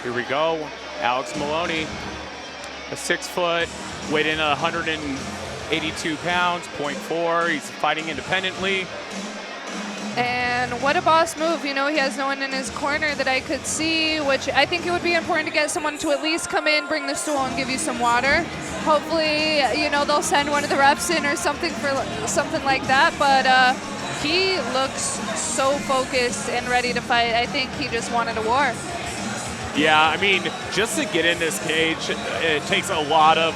Here we go. Alex Maloney, a 6 foot, weighed in at 182 pounds, 0.4. He's fighting independently. And what a boss move. You know, he has no one in his corner that I could see, which I think it would be important to get someone to at least come in, bring the stool, and give you some water. Hopefully, you know, they'll send one of the refs in or something for something like that. But he looks so focused and ready to fight. I think he just wanted a war. Yeah, I mean, just to get in this cage, it takes a lot of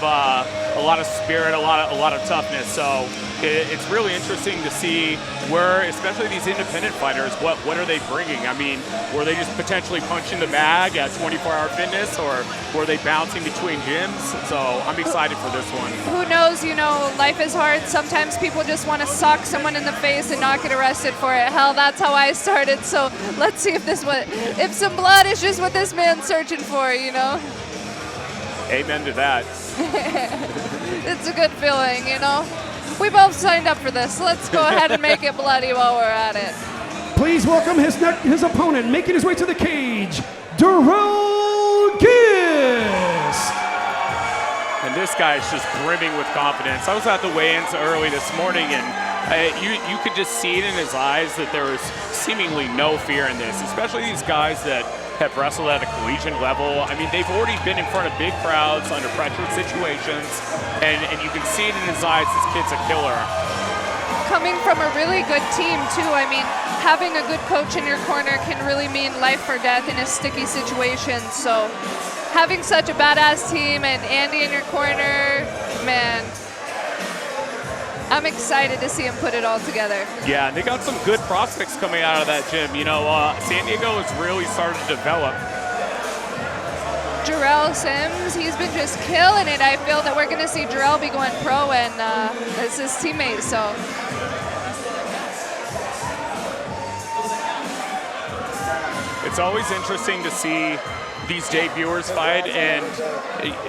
spirit, a lot of toughness. So it's really interesting to see where, especially these independent fighters, what are they bringing? I mean, were they just potentially punching the bag at 24-hour fitness, or were they bouncing between gyms? So I'm excited for this one. Who knows? You know, life is hard. Sometimes people just want to sock someone in the face and not get arrested for it. Hell, that's how I started. So let's see if some blood is just what this man's searching for, you know? Amen to that. It's a good feeling, you know? We both signed up for this. Let's go ahead and make it bloody while we're at it. Please welcome his opponent, making his way to the cage, Darrell Gist. And this guy's just brimming with confidence. I was at the weigh-ins early this morning, and you could just see it in his eyes that there was seemingly no fear in this, especially these guys that have wrestled at a collegiate level. I mean, they've already been in front of big crowds under pressure situations, and you can see it in his eyes, this kid's a killer. Coming from a really good team, too. I mean, having a good coach in your corner can really mean life or death in a sticky situation. So having such a badass team and Andy in your corner, man, I'm excited to see him put it all together. Yeah, and they got some good prospects coming out of that gym. You know, San Diego has really started to develop. Jarrell Sims, he's been just killing it. I feel that we're going to see Jarrell be going pro, and it's his teammate, so. It's always interesting to see these debuters fight and,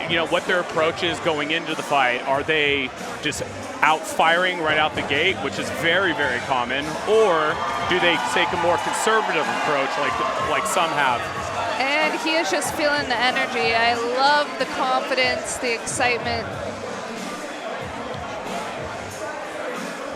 you know, what their approach is going into the fight. Are they just out firing right out the gate, which is very, very common, or do they take a more conservative approach like some have? And he is just feeling the energy. I love the confidence, the excitement.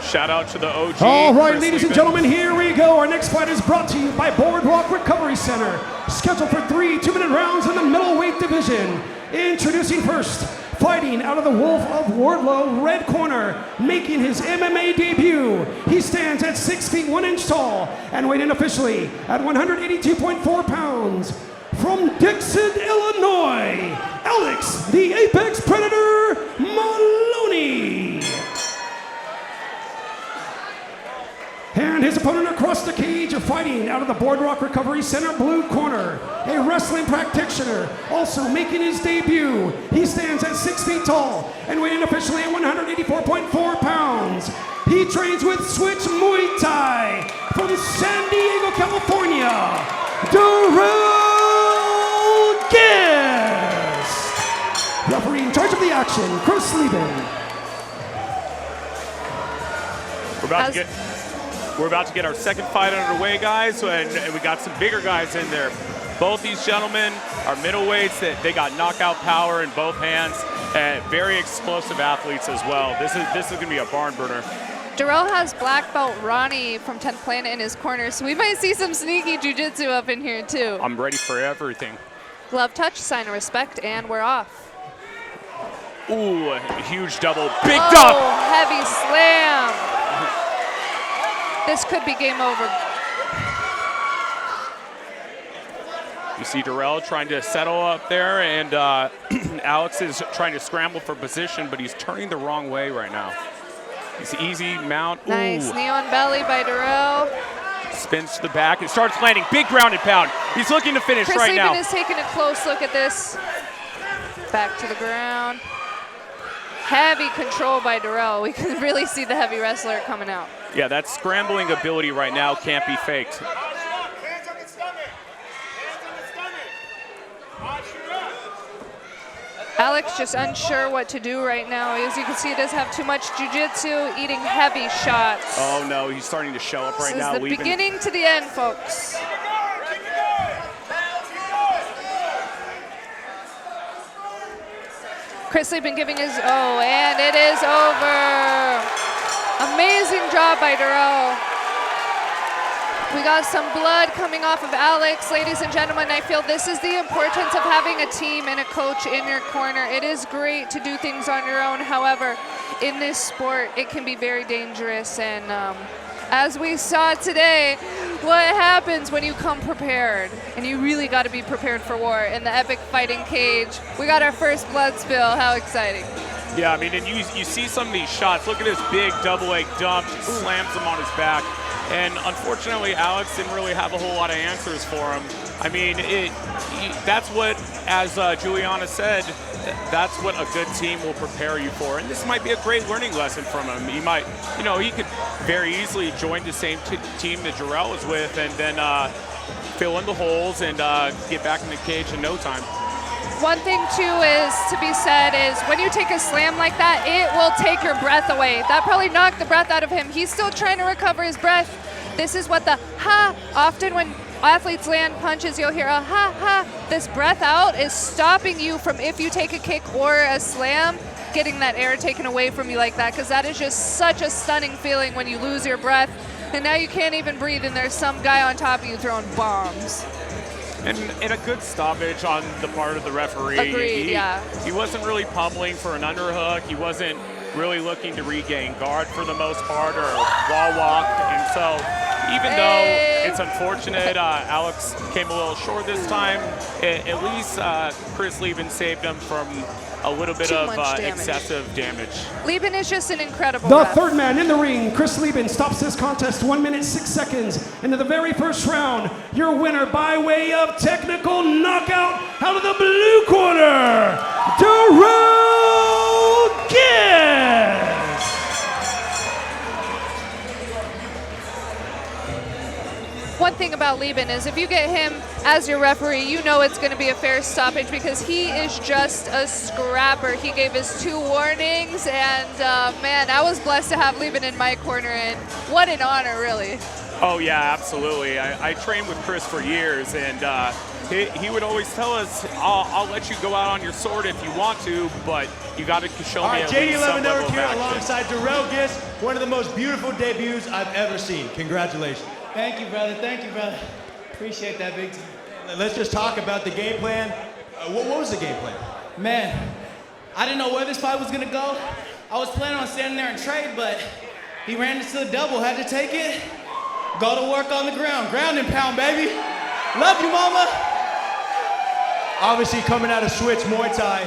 Shout out to the OG. All right, ladies and gentlemen, here we go. Our next fight is brought to you by Boardwalk Recovery Center. Scheduled for 3 2-minute rounds in the middleweight division. Introducing first, fighting out of the Wolf of Wardlow, red corner, making his MMA debut. He stands at 6 feet 1 inch tall and weighed in officially at 182.4 pounds. From Dixon, Illinois, Alex, the Apex Predator, Maloney. And his opponent across the cage, fighting out of the Boardwalk Recovery Center blue corner, a wrestling practitioner, also making his debut. He stands at 6 feet tall and weighing officially at 184.4 pounds. He trains with Switch Muay Thai from San Diego, California, Darrell Gist. Referee in charge of the action, Chris Lieben. We're about to get our second fight underway, guys, and we got some bigger guys in there. Both these gentlemen are middleweights. They got knockout power in both hands, and very explosive athletes as well. This is going to be a barn burner. Darrell has black belt Ronnie from 10th Planet in his corner, so we might see some sneaky jiu-jitsu up in here, too. I'm ready for everything. Glove touch, sign of respect, and we're off. Ooh, huge double. Big dump! Heavy slam. This could be game over. You see Darrell trying to settle up there, and Alex is trying to scramble for position, but he's turning the wrong way right now. He's easy mount. Nice Ooh. knee on belly by Darrell. Spins to the back and starts landing. Big ground and pound. He's looking to finish Chris right now. Lieben is taking a close look at this. Back to the ground. Heavy control by Darrell. We can really see the heavy wrestler coming out. Yeah, that scrambling ability right now can't be faked. Alex just unsure what to do right now. As you can see, he does have too much jiu-jitsu, eating heavy shots. Oh no, he's starting to show up right now. This is the beginning to the end, folks. Chris Lieben giving his, and it is over. Amazing job by Darrell. We got some blood coming off of Alex. Ladies and gentlemen, I feel this is the importance of having a team and a coach in your corner. It is great to do things on your own. However, in this sport, it can be very dangerous. And as we saw today, what happens when you come prepared? And you really got to be prepared for war in the epic fighting cage. We got our first blood spill. How exciting. Yeah, I mean, and you see some of these shots. Look at this big double leg dump. Just slams him on his back. And unfortunately, Alex didn't really have a whole lot of answers for him. I mean, that's what, as Juliana said, that's what a good team will prepare you for. And this might be a great learning lesson from him. He might, he could very easily join the same team that Jarrell was with and then fill in the holes and get back in the cage in no time. One thing, too, is to be said is when you take a slam like that, it will take your breath away. That probably knocked the breath out of him. He's still trying to recover his breath. This is what the ha, often when athletes land punches, you'll hear a ha, ha. This breath out is stopping you from, if you take a kick or a slam, getting that air taken away from you like that, because that is just such a stunning feeling when you lose your breath. And now you can't even breathe, and there's some guy on top of you throwing bombs. And a good stoppage on the part of the referee. Agreed, yeah. He wasn't really pummeling for an underhook. He wasn't really looking to regain guard for the most part or wall walked. And so even though it's unfortunate, Alex came a little short this time, at least Chris Lieben saved him from a little bit of excessive damage. Lieben is just an incredible The ref. third man in the ring, Chris Lieben, stops this contest 1 minute 6 seconds into the very first round. Your winner by way of technical knockout out of the blue corner, Darrell Giss. One thing about Lieben is if you get him as your referee, you know it's going to be a fair stoppage because he is just a scrapper. He gave us 2 warnings, and man, I was blessed to have Lieben in my corner, and what an honor, really. Oh yeah, absolutely. I trained with Chris for years, and he would always tell us, I'll let you go out on your sword if you want to, but you got to show me at least some level of here action. alongside Darrell Giss, one of the most beautiful debuts I've ever seen. Congratulations. Thank you, brother. Thank you, brother. Appreciate that, big time. Let's just talk about the game plan. What was the game plan? Man, I didn't know where this fight was gonna go. I was planning on standing there and trade, but he ran into the double, had to take it. Go to work on the ground. Ground and pound, baby. Love you, mama. Obviously coming out of Switch Muay Thai,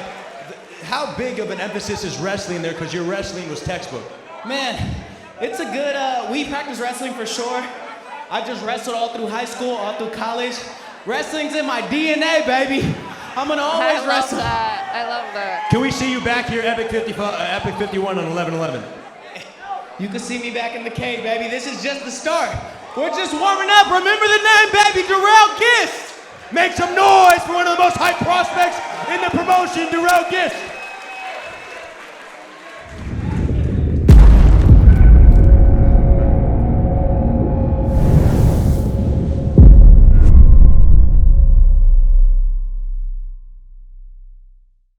how big of an emphasis is wrestling there? Because your wrestling was textbook. Man, it's a good, we practice wrestling for sure. I just wrestled all through high school, all through college. Wrestling's in my DNA, baby. I'm gonna always wrestle. I love that. Can we see you back here, Epic 51 on 11/11? You can see me back in the cage, baby. This is just the start. We're just warming up. Remember the name, baby, Darrell Giss. Make some noise for one of the most hyped prospects in the promotion, Darrell Giss.